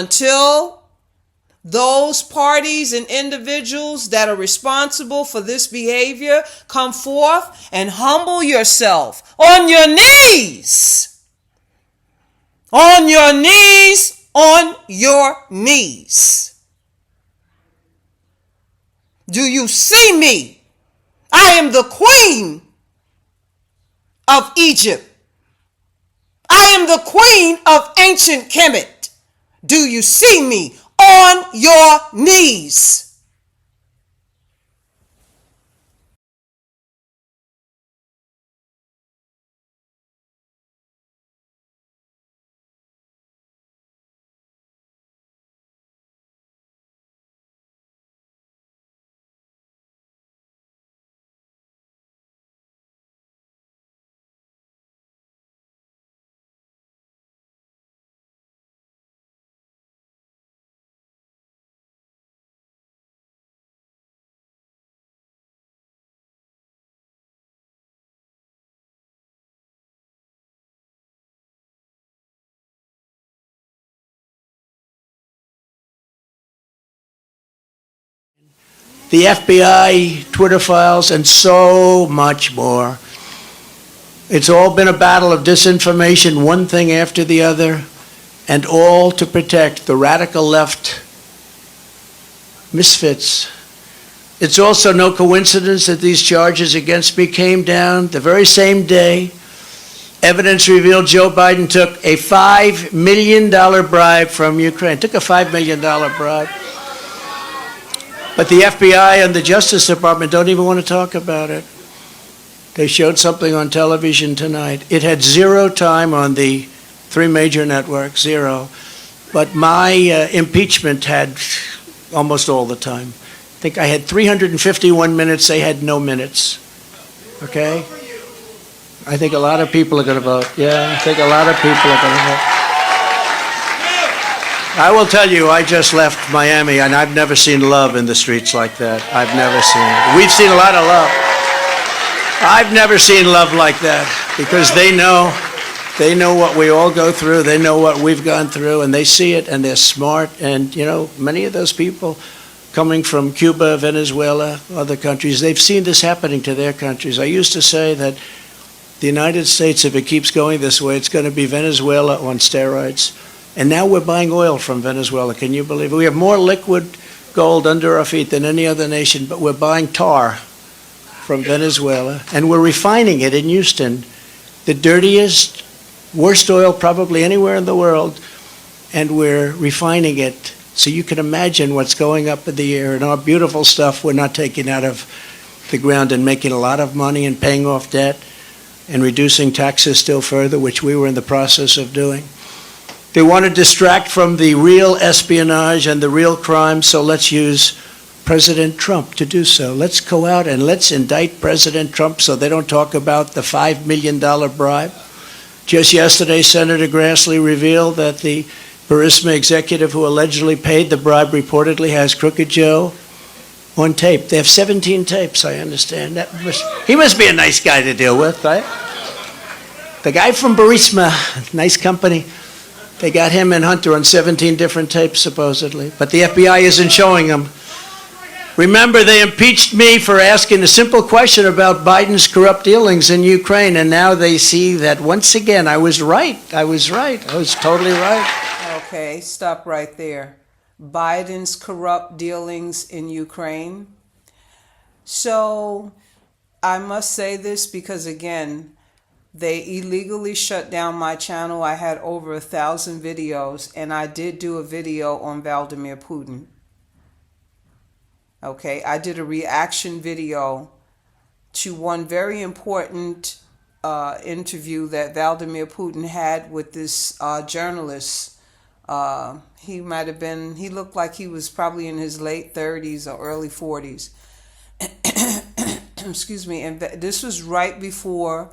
until those parties and individuals that are responsible for this behavior come forth and humble yourself on your knees. On your knees. On your knees. Do you see me? I am the queen of Egypt. I am the queen of ancient Kemet. Do you see me? On your knees. The FBI, Twitter files, and so much more. It's all been a battle of disinformation, one thing after the other, and all to protect the radical left misfits. It's also no coincidence that these charges against me came down the very same day. Evidence revealed Joe Biden took a $5 million bribe from Ukraine. Took a $5 million bribe. But the FBI and the Justice Department don't even want to talk about it. They showed something on television tonight. It had zero time on the three major networks, zero. But my impeachment had almost all the time. I think I had 351 minutes. They had no minutes. Okay? I think a lot of people are going to vote. Yeah, I think a lot of people are going to vote. I will tell you, I just left Miami, and I've never seen love in the streets like that. I've never seen it. We've seen a lot of love. I've never seen love like that, because they know what we all go through. They know what we've gone through, and they see it, and they're smart. And, you know, many of those people coming from Cuba, Venezuela, other countries, they've seen this happening to their countries. I used to say that the United States, if it keeps going this way, it's going to be Venezuela on steroids. And now we're buying oil from Venezuela. Can you believe it? We have more liquid gold under our feet than any other nation, but we're buying tar from Venezuela, and we're refining it in Houston, the dirtiest, worst oil probably anywhere in the world, and we're refining it. So you can imagine what's going up in the air, and our beautiful stuff we're not taking out of the ground and making a lot of money and paying off debt and reducing taxes still further, which we were in the process of doing. They want to distract from the real espionage and the real crime, so let's use President Trump to do so. Let's go out and let's indict President Trump so they don't talk about the $5 million bribe. Just yesterday, Senator Grassley revealed that the Burisma executive who allegedly paid the bribe reportedly has Crooked Joe on tape. They have 17 tapes, I understand. He must be a nice guy to deal with, right? The guy from Burisma, nice company. They got him and Hunter on 17 different tapes, supposedly. But the FBI isn't showing them. Remember, they impeached me for asking a simple question about Biden's corrupt dealings in Ukraine, and now they see that once again I was right. I was totally right. Okay, stop right there. Biden's corrupt dealings in Ukraine. So I must say this because, again, they illegally shut down my channel. I had over 1,000 videos, and I did do a video on Vladimir Putin. Okay, I did a reaction video to one very important interview that Vladimir Putin had with this journalist. He looked like he was probably in his late 30s or early 40s. Excuse me, and this was right before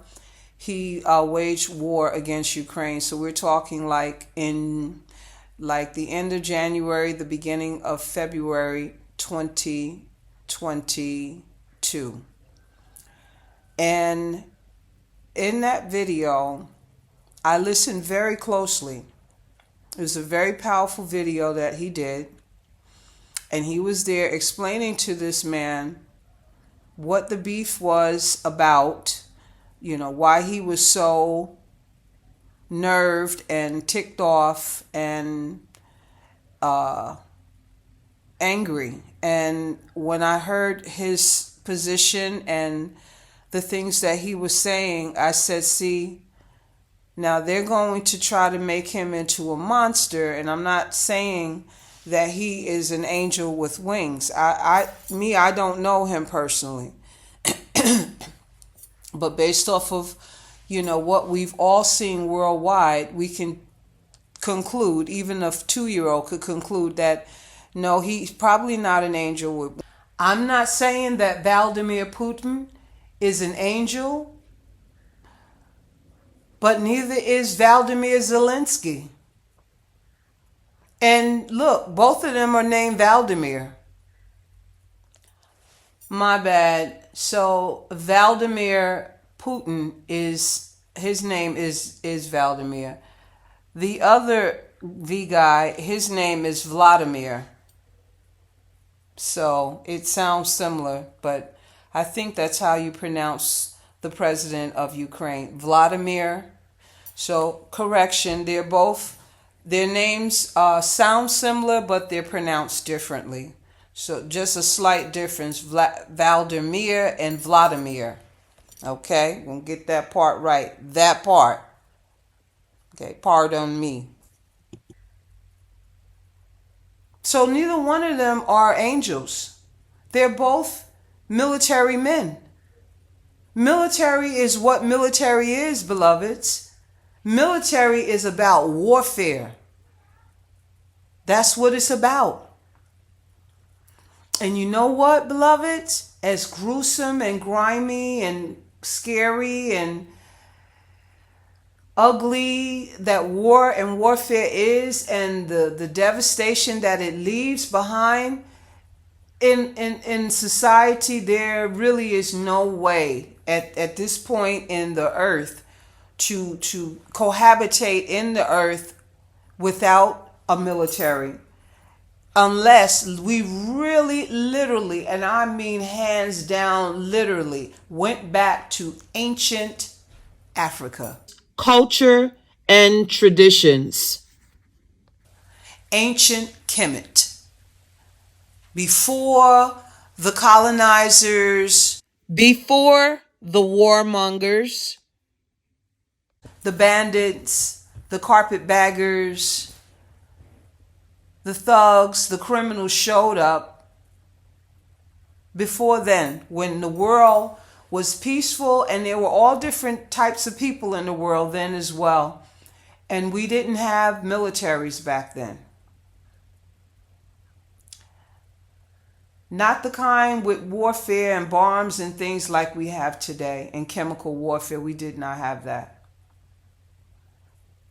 he waged war against Ukraine. So we're talking like in the end of January, the beginning of February 2022. And in that video, I listened very closely. It was a very powerful video that he did. And he was there explaining to this man what the beef was about, why he was so nerved and ticked off and angry. And when I heard his position and the things that he was saying, I said, see, now they're going to try to make him into a monster. And I'm not saying that he is an angel with wings. I don't know him personally. But based off of, what we've all seen worldwide, we can conclude, even a 2-year-old could conclude that, no, he's probably not an angel. I'm not saying that Vladimir Putin is an angel, but neither is Vladimir Zelensky. And look, both of them are named Vladimir. My bad. So Vladimir Putin his name is Vladimir. The other V guy, his name is Vladimir. So it sounds similar, but I think that's how you pronounce the president of Ukraine, Vladimir. So correction, their names sound similar, but they're pronounced differently. So just a slight difference, Vladimir and Vladimir. Okay, we'll get that part right. That part. Okay, pardon me. So neither one of them are angels. They're both military men. Military is what military is, beloveds. Military is about warfare. That's what it's about. And you know what, beloveds? As gruesome and grimy and scary and ugly that war and warfare is, and the devastation that it leaves behind in society, there really is no way at this point in the earth to cohabitate in the earth without a military. Unless we really, literally, and I mean hands down, literally, went back to ancient Africa. Culture and traditions. Ancient Kemet. Before the colonizers, before the warmongers, the bandits, the carpetbaggers, the thugs, the criminals showed up. Before then, when the world was peaceful and there were all different types of people in the world then as well. And we didn't have militaries back then. Not the kind with warfare and bombs and things like we have today, and chemical warfare. We did not have that.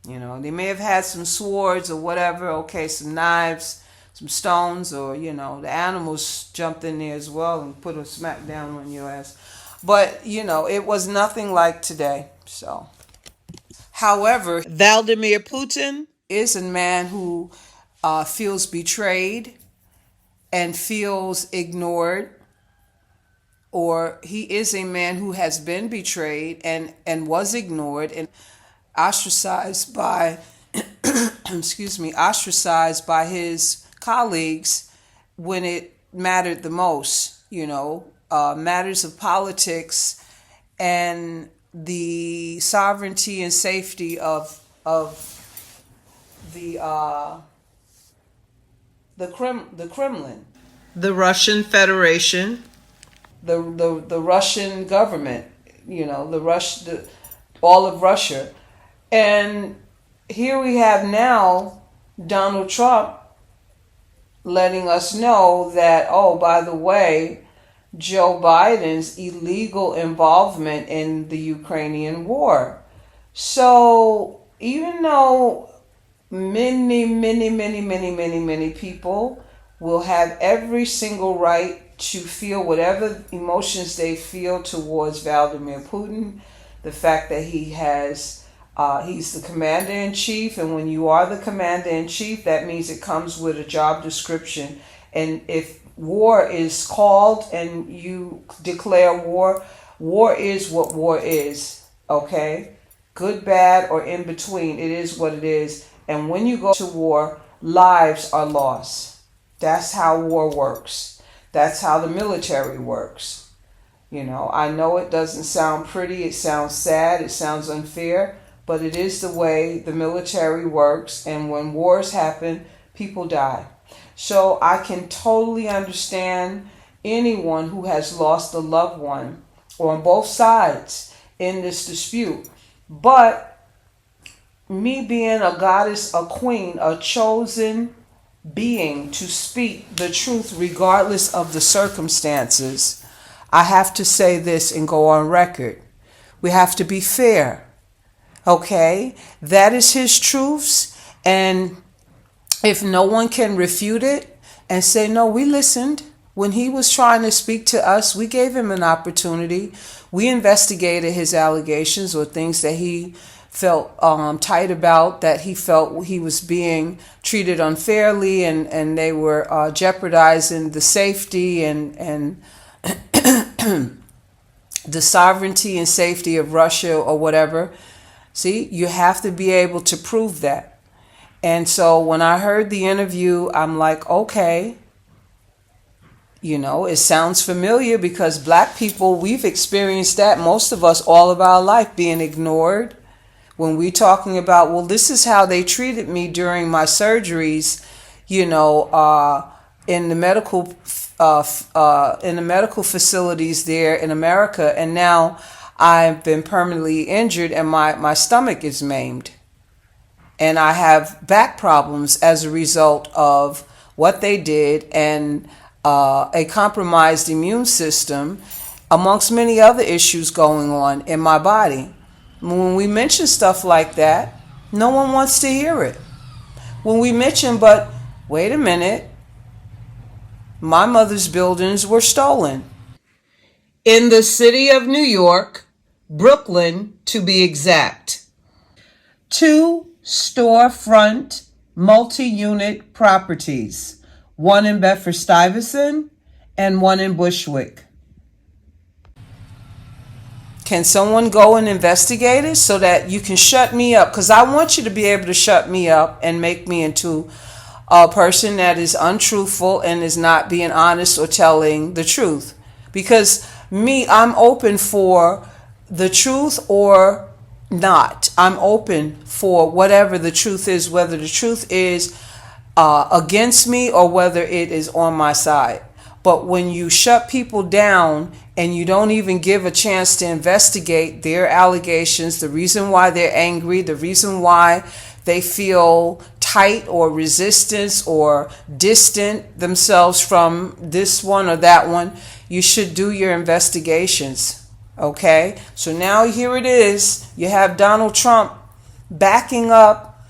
They may have had some swords or whatever, okay, some knives, some stones, or, the animals jumped in there as well and put a smack down on your ass. But, it was nothing like today. So, however, Vladimir Putin is a man who feels betrayed and feels ignored, or he is a man who has been betrayed and was ignored and ostracized by ostracized by his colleagues when it mattered the most, matters of politics and the sovereignty and safety of the Kremlin, the Russian Federation, the Russian government, all of Russia. And here we have now Donald Trump letting us know that, oh, by the way, Joe Biden's illegal involvement in the Ukrainian war. So even though many people will have every single right to feel whatever emotions they feel towards Vladimir Putin, the fact that he has He's the commander-in-chief, and when you are the commander-in-chief, that means it comes with a job description. And if war is called and you declare war, war is what war is, okay? Good, bad, or in between, it is what it is. And when you go to war, lives are lost. That's how war works. That's how the military works. You know, I know it doesn't sound pretty, it sounds sad, it sounds unfair, but it is the way the military works, and when wars happen, people die. So I can totally understand anyone who has lost a loved one on both sides in this dispute. But me being a goddess, a queen, a chosen being to speak the truth regardless of the circumstances, I have to say this and go on record. We have to be fair. Okay? That is his truths, and if no one can refute it and say, no, we listened. When he was trying to speak to us, we gave him an opportunity. We investigated his allegations or things that he felt tight about, that he felt he was being treated unfairly, and they were jeopardizing the safety and the sovereignty and safety of Russia or whatever. See, you have to be able to prove that. And so when I heard the interview, I'm like, okay, you know, it sounds familiar because black people, we've experienced that, most of us, all of our life, being ignored. When we're talking about, well, this is how they treated me during my surgeries, you know, in the medical facilities there in America, and now I've been permanently injured and my stomach is maimed. And I have back problems as a result of what they did and a compromised immune system, amongst many other issues going on in my body. When we mention stuff like that, no one wants to hear it. When we mention, but wait a minute, my mother's buildings were stolen. In the city of New York, Brooklyn to be exact. 2 storefront multi-unit properties, one in Bedford-Stuyvesant and one in Bushwick. Can someone go and investigate it so that you can shut me up? Because I want you to be able to shut me up and make me into a person that is untruthful and is not being honest or telling the truth. Because me, I'm open for the truth or not. I'm open for whatever the truth is, whether the truth is against me or whether it is on my side. But when you shut people down and you don't even give a chance to investigate their allegations, the reason why they're angry, the reason why they feel tight or resistance or distant themselves from this one or that one, you should do your investigations. Okay? So now here it is. You have Donald Trump backing up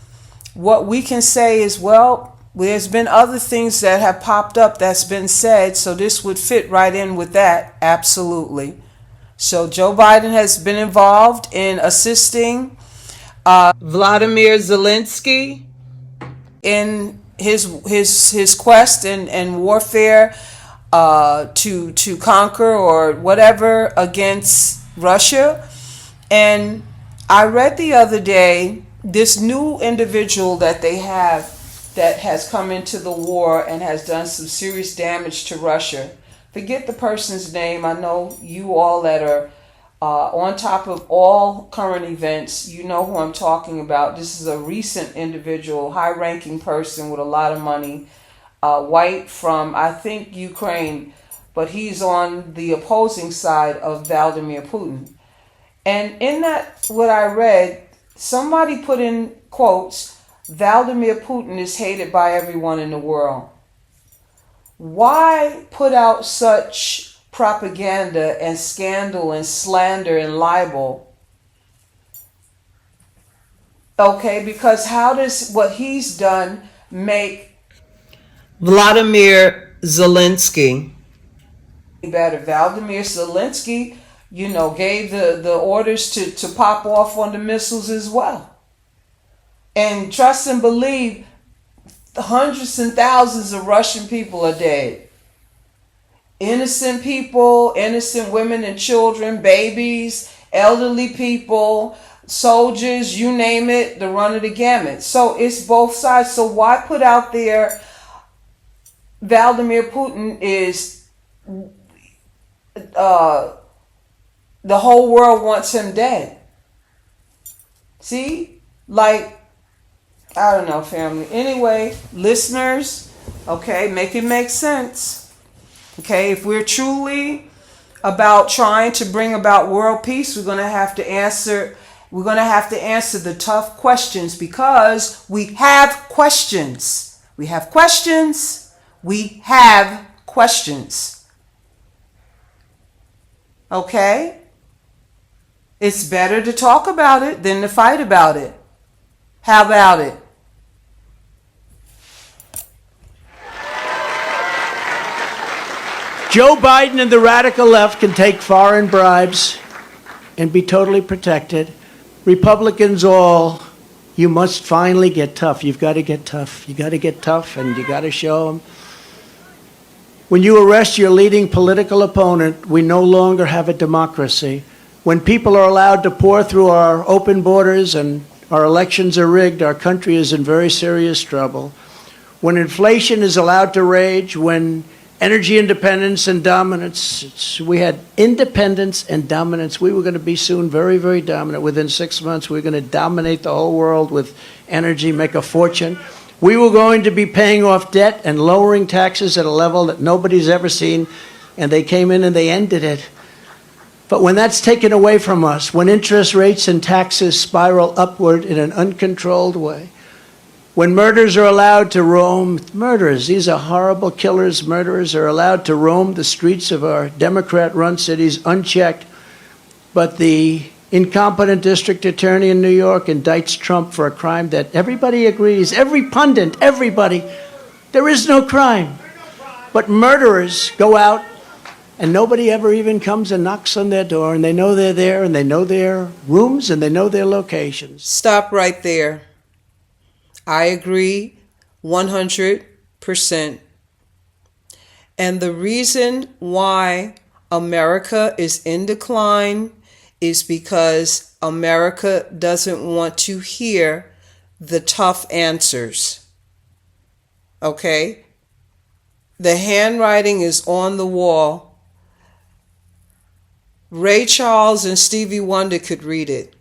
what we can say is, well, there's been other things that have popped up that's been said, so this would fit right in with that. Absolutely. So Joe Biden has been involved in assisting Vladimir Zelensky in his quest and warfare to conquer or whatever against Russia. And I read the other day this new individual that they have that has come into the war and has done some serious damage to Russia. Forget the person's name. I know you all that are on top of all current events, you know who I'm talking about. This is a recent individual, high-ranking person with a lot of money, white from, I think, Ukraine, but he's on the opposing side of Vladimir Putin. And in that, what I read, somebody put in quotes, Vladimir Putin is hated by everyone in the world. Why put out such propaganda and scandal and slander and libel? Okay, because how does what he's done make Vladimir Zelensky better? Vladimir Zelensky gave the orders to pop off on the missiles as well. And trust and believe, hundreds and thousands of Russian people are dead. Innocent people, innocent women and children, babies, elderly people, soldiers, you name it, the run of the gamut. So it's both sides. So why put out there Vladimir Putin is the whole world wants him dead? See? Like, I don't know, family. Anyway, listeners, okay, make it make sense. Okay, if we're truly about trying to bring about world peace, we're going to have to answer the tough questions, because we have questions. We have questions. We have questions. Okay? It's better to talk about it than to fight about it. How about it? Joe Biden and the radical left can take foreign bribes and be totally protected. Republicans all, you must finally get tough. You've got to get tough. You got to get tough, and you got to show them. When you arrest your leading political opponent, we no longer have a democracy. When people are allowed to pour through our open borders and our elections are rigged, our country is in very serious trouble. When inflation is allowed to rage, when energy independence and dominance, we had independence and dominance. We were going to be soon very, very dominant. Within 6 months, we were going to dominate the whole world with energy, make a fortune. We were going to be paying off debt and lowering taxes at a level that nobody's ever seen, and they came in and they ended it. But when that's taken away from us, when interest rates and taxes spiral upward in an uncontrolled way, when murderers are allowed to roam, these are horrible killers, murderers are allowed to roam the streets of our Democrat-run cities unchecked, but the incompetent district attorney in New York indicts Trump for a crime that everybody agrees, every pundit, everybody, there is no crime. But murderers go out and nobody ever even comes and knocks on their door, and they know they're there, and they know their rooms, and they know their locations. Stop right there. I agree 100%. And the reason why America is in decline is because America doesn't want to hear the tough answers. Okay? The handwriting is on the wall. Ray Charles and Stevie Wonder could read it.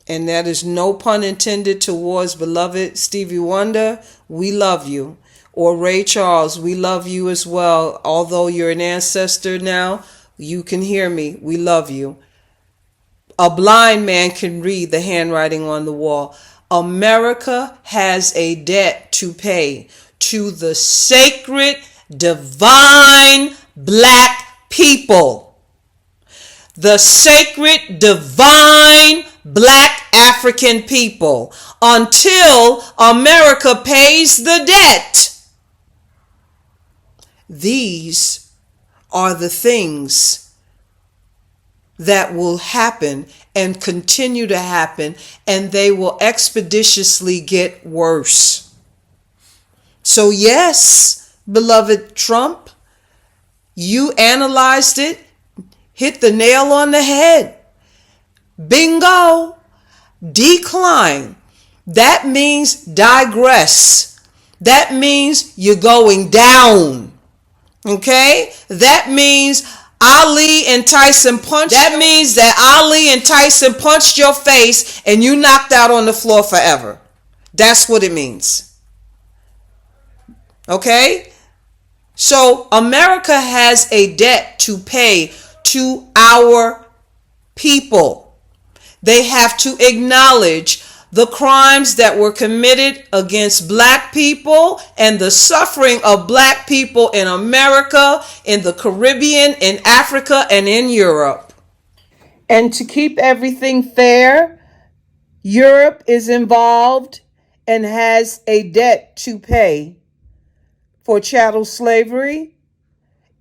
And that is no pun intended towards beloved Stevie Wonder. We love you. Or Ray Charles, we love you as well. Although you're an ancestor now, you can hear me. We love you. A blind man can read the handwriting on the wall. America has a debt to pay to the sacred, divine black people. The sacred, divine black African people, until America pays the debt. These are the things that will happen and continue to happen, and they will expeditiously get worse. So yes, beloved Trump, you analyzed it, hit the nail on the head. Bingo. Decline. That means digress. That means you're going down. Okay? That means Ali and Tyson punched. That means that Ali and Tyson punched your face and you knocked out on the floor forever. That's what it means. Okay? So America has a debt to pay to our people. They have to acknowledge the crimes that were committed against black people and the suffering of black people in America, in the Caribbean, in Africa, and in Europe. And to keep everything fair, Europe is involved and has a debt to pay for chattel slavery,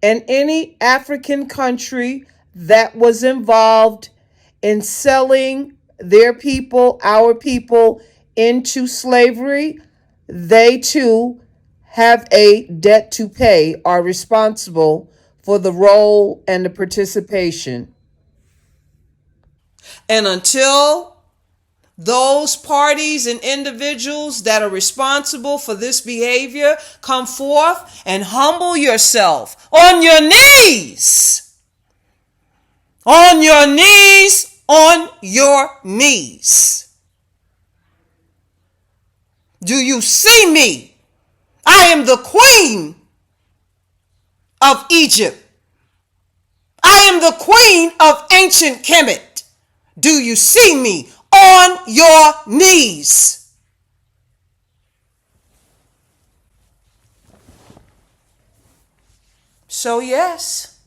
and any African country that was involved in selling their people, our people, into slavery, they too have a debt to pay, are responsible for the role and the participation. And until those parties and individuals that are responsible for this behavior come forth and humble yourself on your knees, on your knees, on your knees. Do you see me? I am the queen of Egypt. I am the queen of ancient Kemet. Do you see me? On your knees. So yes,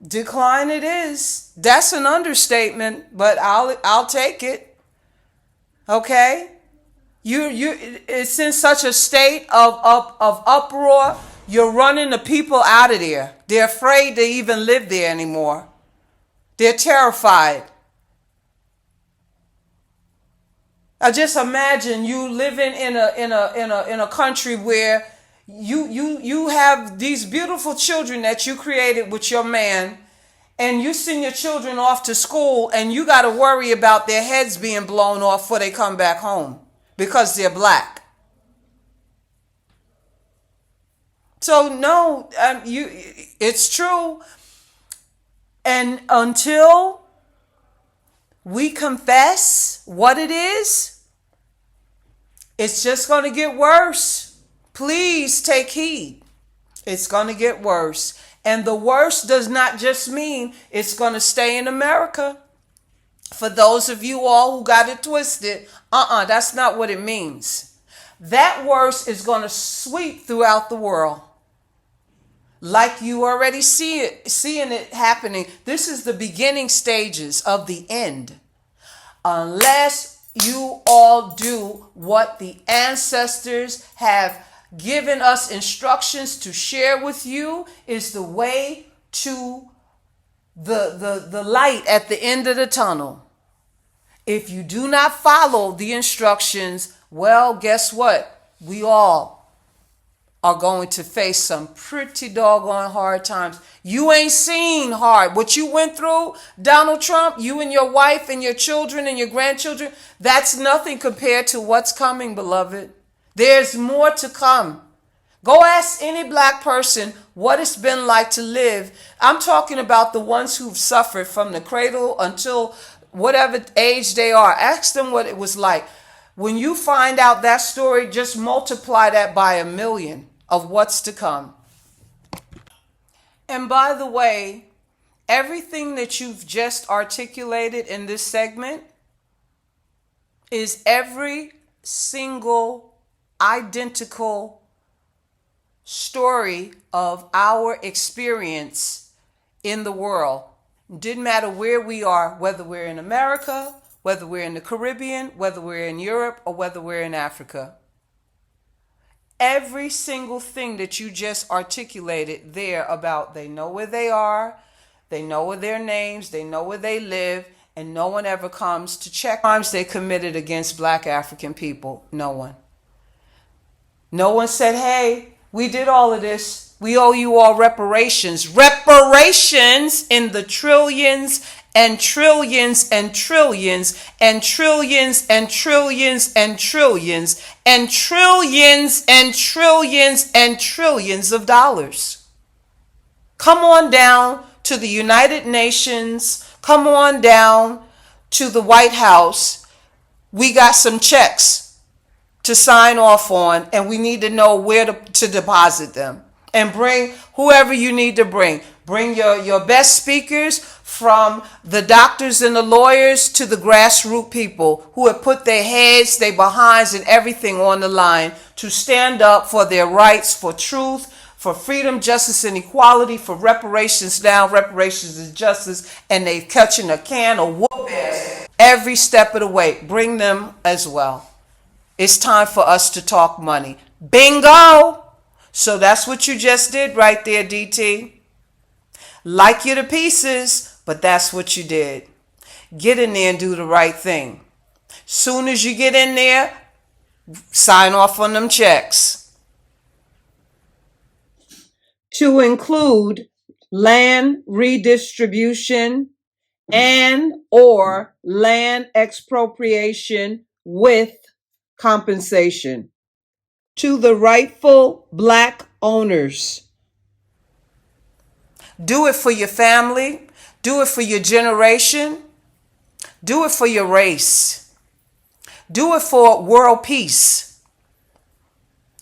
decline it is. That's an understatement, but I'll take it. Okay? It's in such a state of uproar. You're running the people out of there. They're afraid to even live there anymore. They're terrified. I just imagine you living in a country where you have these beautiful children that you created with your man, and you send your children off to school, and you got to worry about their heads being blown off before they come back home because they're black. So no, it's true. And until we confess what it is, it's just going to get worse. Please take heed. It's going to get worse. And the worst does not just mean it's going to stay in America. For those of you all who got it twisted, that's not what it means. That worst is going to sweep throughout the world. Like you already seeing it happening. This is the beginning stages of the end. Unless you all do what the ancestors have given us instructions to share with you, is the way to the light at the end of the tunnel. If you do not follow the instructions, well, guess what? We all are going to face some pretty doggone hard times. You ain't seen hard. What you went through, Donald Trump, you and your wife and your children and your grandchildren, that's nothing compared to what's coming, beloved. There's more to come. Go ask any black person what it's been like to live. I'm talking about the ones who've suffered from the cradle until whatever age they are. Ask them what it was like. When you find out that story, just multiply that by 1,000,000 of what's to come. And by the way, everything that you've just articulated in this segment is every single identical story of our experience in the world. It didn't matter where we are, whether we're in America, whether we're in the Caribbean, whether we're in Europe, or whether we're in Africa. Every single thing that you just articulated there about they know where they are, they know where their names, they know where they live, and no one ever comes to check crimes they committed against black African people. No one. No one said, hey, we did all of this. We owe you all reparations. Reparations in the trillions and trillions and trillions and trillions and trillions and trillions and trillions and trillions and trillions of dollars. Come on down to the United Nations. Come on down to the White House. We got some checks to sign off on, and we need to know where to deposit them. And bring whoever you need to bring. Bring your best speakers, from the doctors and the lawyers to the grassroots people who have put their heads, their behinds, and everything on the line to stand up for their rights, for truth, for freedom, justice, and equality, for reparations now, reparations and justice, and they're catching a can of whoop ass every step of the way. Bring them as well. It's time for us to talk money. Bingo! So that's what you just did right there, DT. Like you to pieces, but that's what you did. Get in there and do the right thing. Soon as you get in there, sign off on them checks. To include land redistribution and or land expropriation with compensation to the rightful black owners. Do it for your family. Do it for your generation. Do it for your race. Do it for world peace.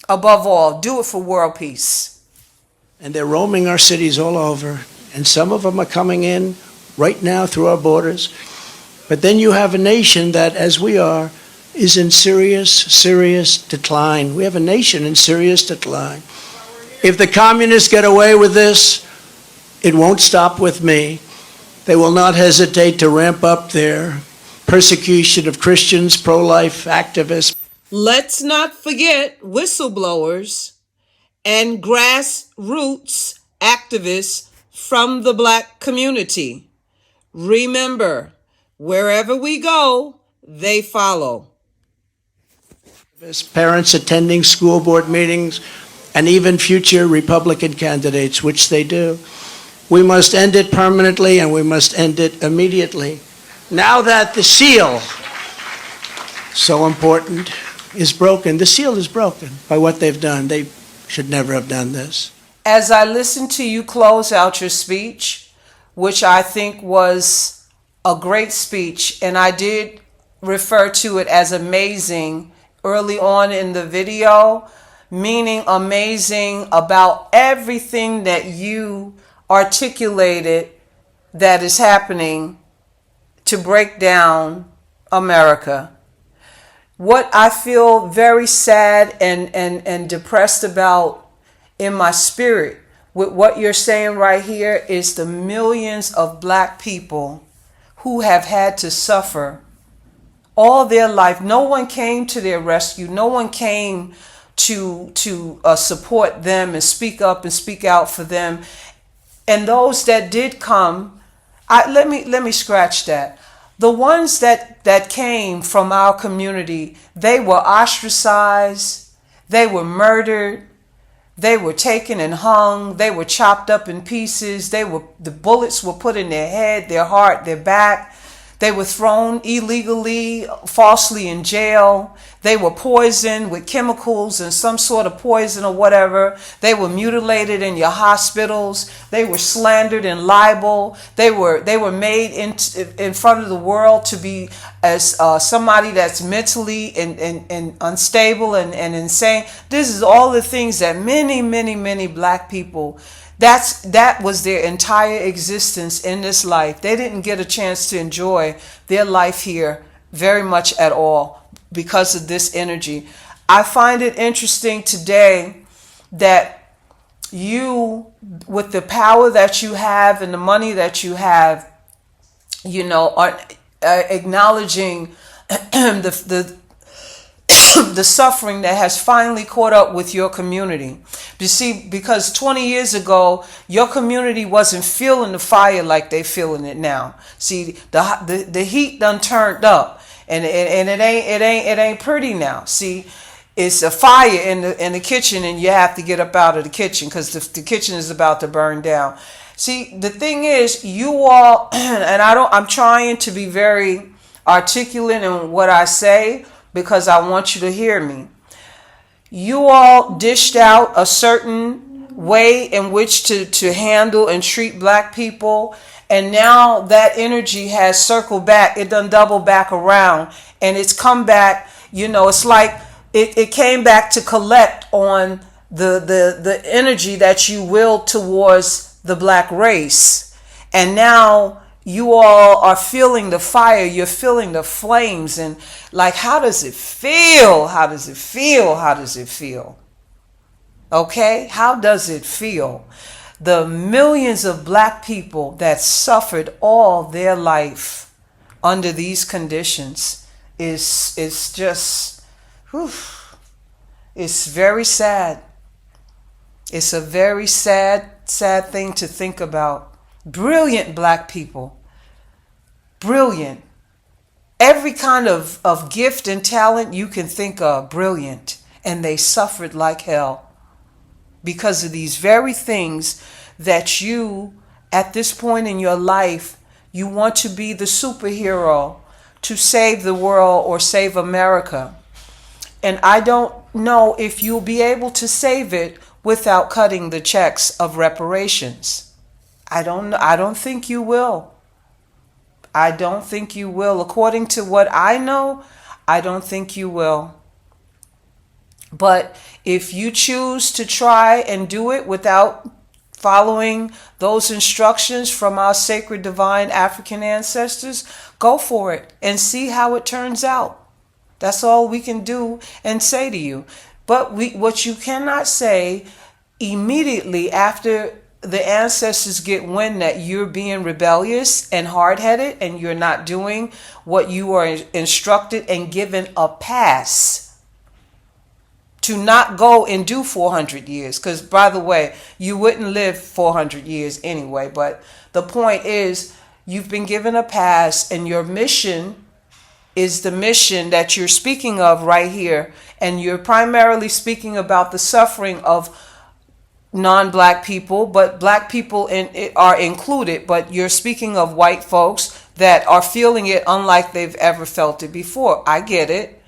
Above all, do it for world peace. And they're roaming our cities all over, and some of them are coming in right now through our borders. But then you have a nation that, as we are, is in serious decline. We have a nation in serious decline. If the communists get away with this, it won't stop with me. They will not hesitate to ramp up their persecution of Christians, pro-life activists. Let's not forget whistleblowers and grassroots activists from the black community. Remember, wherever we go, they follow. Parents attending school board meetings, and even future Republican candidates, which they do. We must end it permanently, and we must end it immediately. Now that the seal, so important, is broken, the seal is broken by what they've done. They should never have done this. As I listened to you close out your speech, which I think was a great speech, and I did refer to it as amazing early on in the video, meaning amazing about everything that you articulated that is happening to break down America. What I feel very sad and depressed about in my spirit with what you're saying right here is the millions of black people who have had to suffer all their life. No one came to their rescue. No one came to support them and speak up and speak out for them. And those that did come, let me scratch that. The ones that came from our community, they were ostracized, they were murdered, they were taken and hung, they were chopped up in pieces, the bullets were put in their head, their heart, their back. They were thrown illegally, falsely in jail. They were poisoned with chemicals and some sort of poison or whatever. They were mutilated in your hospitals. They were slandered and libeled. They were made in front of the world to be as somebody that's mentally and unstable and insane. This is all the things that many black people, that was their entire existence in this life. They didn't get a chance to enjoy their life here very much at all because of this energy. I find it interesting today that you, with the power that you have and the money that you have, are acknowledging the suffering that has finally caught up with your community. You see, because 20 years ago, your community wasn't feeling the fire like they feeling it now. See, the heat done turned up, and it ain't pretty now. See, it's a fire in the kitchen, and you have to get up out of the kitchen because the kitchen is about to burn down. See, the thing is, you all, and I'm trying to be very articulate in what I say, because I want you to hear me. You all dished out a certain way in which to handle and treat black people, and now that energy has circled back. It done double back around, and it's come back. It's like it came back to collect on the energy that you willed towards the black race, and now you all are feeling the fire, you're feeling the flames, and like, how does it feel? How does it feel? How does it feel? Okay? How does it feel? The millions of black people that suffered all their life under these conditions is just, whew, it's very sad. It's a very sad thing to think about. Brilliant black people. Brilliant. Every kind of gift and talent you can think of, brilliant. And they suffered like hell because of these very things that you, at this point in your life, you want to be the superhero to save the world or save America. And I don't know if you'll be able to save it without cutting the checks of reparations. I don't think you will. I don't think you will. According to what I know, I don't think you will. But if you choose to try and do it without following those instructions from our sacred divine African ancestors, go for it and see how it turns out. That's all we can do and say to you. But what you cannot say immediately after the ancestors get wind that you're being rebellious and hard-headed and you're not doing what you are instructed and given a pass to not go and do 400 years. Because, by the way, you wouldn't live 400 years anyway. But the point is, you've been given a pass and your mission is the mission that you're speaking of right here. And you're primarily speaking about the suffering of non-black people, but black people are included. But you're speaking of white folks that are feeling it unlike they've ever felt it before. I get it.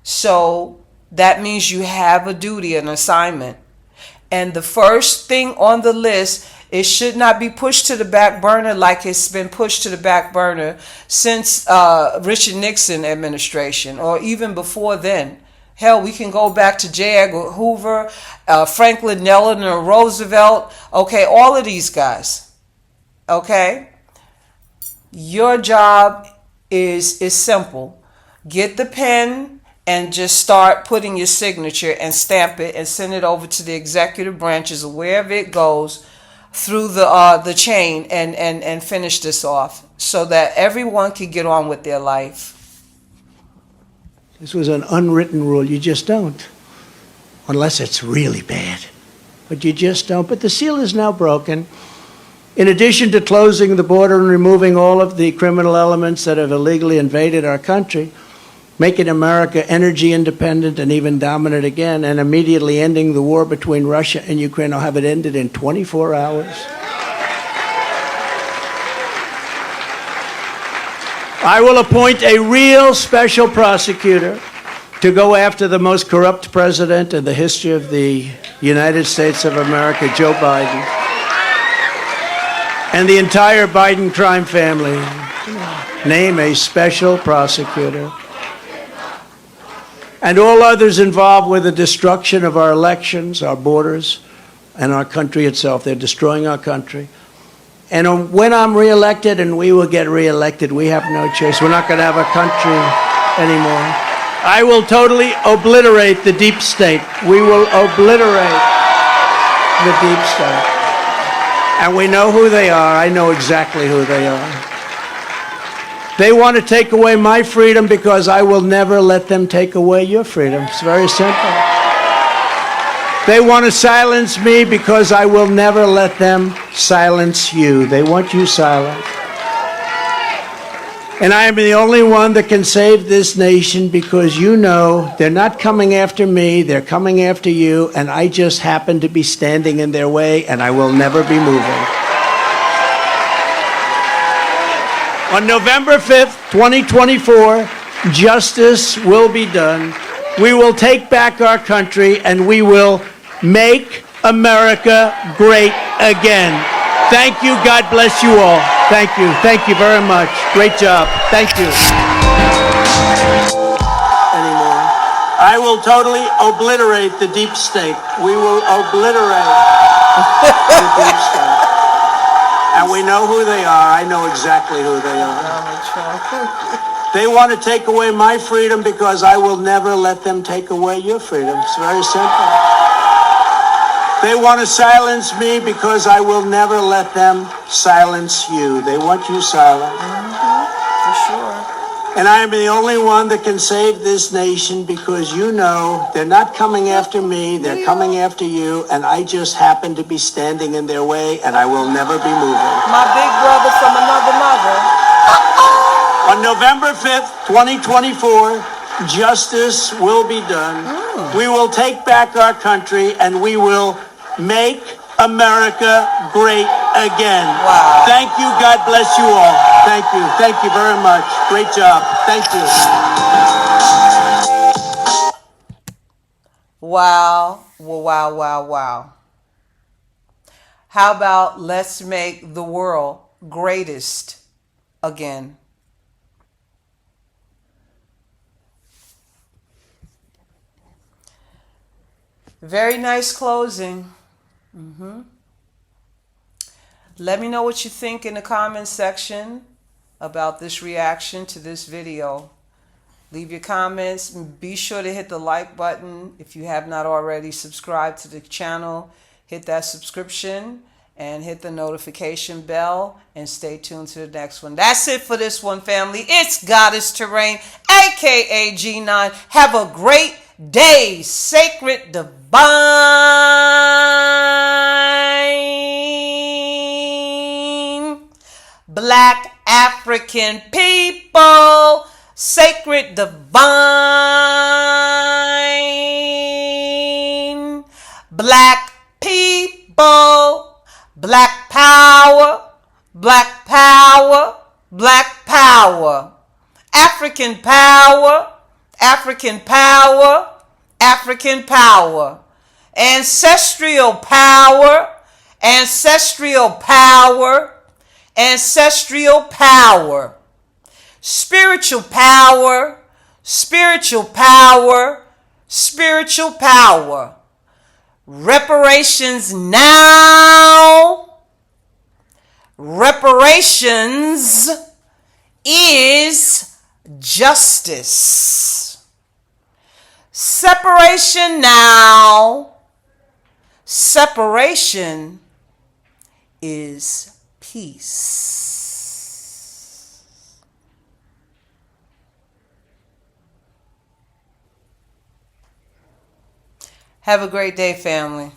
So that means you have a duty, an assignment. And the first thing on the list, it should not be pushed to the back burner like it's been pushed to the back burner since Richard Nixon administration or even before then. Hell, we can go back to J. Edgar Hoover, Franklin Delano Roosevelt. Okay, all of these guys. Okay? Your job is simple. Get the pen and just start putting your signature and stamp it and send it over to the executive branches or wherever it goes through the chain and finish this off so that everyone can get on with their life. This was an unwritten rule. You just don't, unless it's really bad. But you just don't. But the seal is now broken. In addition to closing the border and removing all of the criminal elements that have illegally invaded our country, making America energy independent and even dominant again, and immediately ending the war between Russia and Ukraine. I'll have it ended in 24 hours. I will appoint a real special prosecutor to go after the most corrupt president in the history of the United States of America, Joe Biden, and the entire Biden crime family. Name a special prosecutor. And all others involved with the destruction of our elections, our borders, and our country itself. They're destroying our country. And when I'm reelected, and we will get reelected, we have no choice. We're not going to have a country anymore. I will totally obliterate the deep state. We will obliterate the deep state. And we know who they are. I know exactly who they are. They want to take away my freedom because I will never let them take away your freedom. It's very simple. They want to silence me because I will never let them silence you. They want you silent. And I am the only one that can save this nation because you know they're not coming after me, they're coming after you, and I just happen to be standing in their way, and I will never be moving. On November 5th, 2024, justice will be done. We will take back our country, and we will make America great again. Thank you. God bless you all. Thank you. Thank you very much. Great job. Thank you. Anymore. I will totally obliterate the deep state. We will obliterate the deep state. And we know who they are. I know exactly who they are. They want to take away my freedom because I will never let them take away your freedom. It's very simple. They want to silence me because I will never let them silence you. They want you silent. For sure. And I am the only one that can save this nation because you know they're not coming after me, they're coming after you, and I just happen to be standing in their way, and I will never be moving. My big brother from another mother. On November 5th, 2024, justice will be done. We will take back our country, and we will make America great again. Wow. Thank you. God bless you all. Thank you. Thank you very much. Great job. Thank you. Wow. Wow, wow, wow. How about let's make the world greatest again? Very nice closing. Let me know what you think in the comments section about this reaction to this video. Leave your comments. Be sure to hit the like button if you have not already subscribed to the channel. Hit that subscription and hit the notification bell and stay tuned to the next one. That's it for this one, family. It's Goddess Terrain, aka G9. Have a great day, sacred divine Black African people, sacred divine Black people, Black power, Black power, Black power, African power, African power, African power, ancestral power, ancestral power, ancestral power, spiritual power, spiritual power, spiritual power. Reparations now. Reparations is justice. Separation now. Separation is peace. Have a great day, family.